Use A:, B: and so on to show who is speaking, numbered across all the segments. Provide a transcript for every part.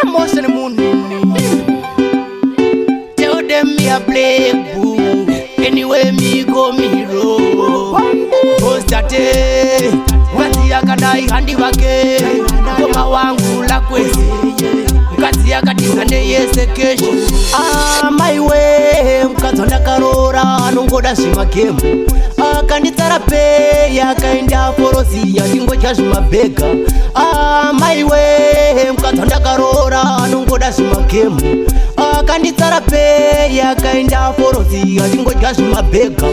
A: Emotion moon. Tell them me a play boo. Anyway me go me roll. Postate Mkazi yakadai handi wake Ngoma wangu la kwezi Mkazi yakadisa neyese kesho my way Mkazi ndakarora Nungoda shima kemu Kanditara pe Yakainda forosi ya tingo chashi mabega my way Mkazi ndakarora Nungoda shima kemu Kanditara pe Yakainda forosi ya tingo chashi mabega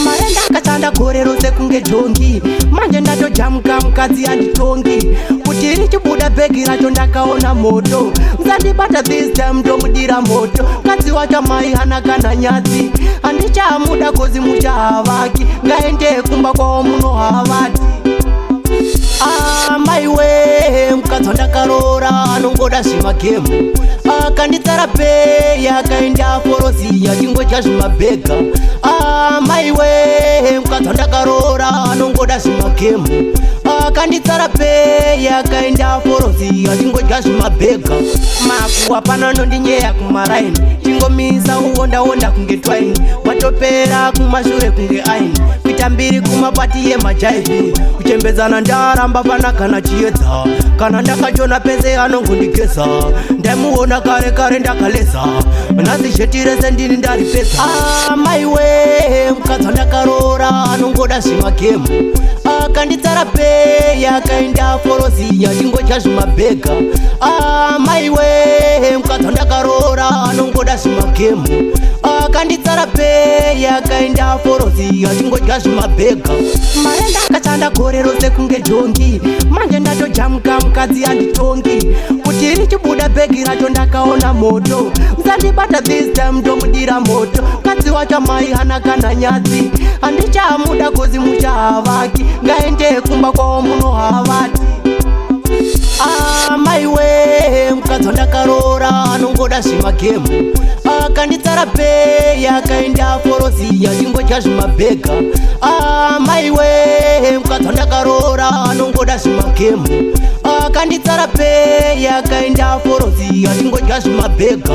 A: Marenda kachanda korero sekunge jongi Manje ndato jamka mkazi anditongi Kutiri chibuda begi racho ndakaona moto Mzandibata this time domudira moto Kazi wacha mai hanakana nyati Andicha muda kozi mucha havaki Ngaende kumba kwa muno havati my way Mkazi ndakarora Nungoda shima kemu Kanditara pe Yakainda forosi ya tingo chashi mabega my way Mkazi ndakarora Nungoda shima kemu Kanditara pe Yakainda forosi ya tingo chashi mabega Makuwa pano nondinyeya kumaraini Chingo misa uonda kungetwaini Watopera kumashure kunge aini Pitambiri kumapati ye majaivi Kuchembezana ndaramba pana kana chieta Kana ndakachona peze anongundikesa Ndamuona kare ndakalesa Nazi shetire sendini ndari pesa my way Mkazi ndakarora Nungoda shima kemu Kanditara pe Yakainda forosi ya tingo chashi mabega my way Mkazi ndakarora Nungoda shima kemu Kanditara pe Yakainda forosi ya tingo chashi mabega Marenda kachanda korero sekunge jongi Manje ndato jamka mkazi anditongi Kutiri chibuda begi racho ndakaona moto Mzandibata this time domudira moto Kazi wacha mai hanakana nyati Andicha muda kozi mucha havaki Ngaende kumba kwa muno havati my way Mkazi ndakarora Nungoda shima kemu Kanditara pe Yakainda forosi ya tingo chashi mabega my way Mkazi ndakarora Nungoda shima kemu Kanditara pe Yakainda forosi ya tingo chashi mabega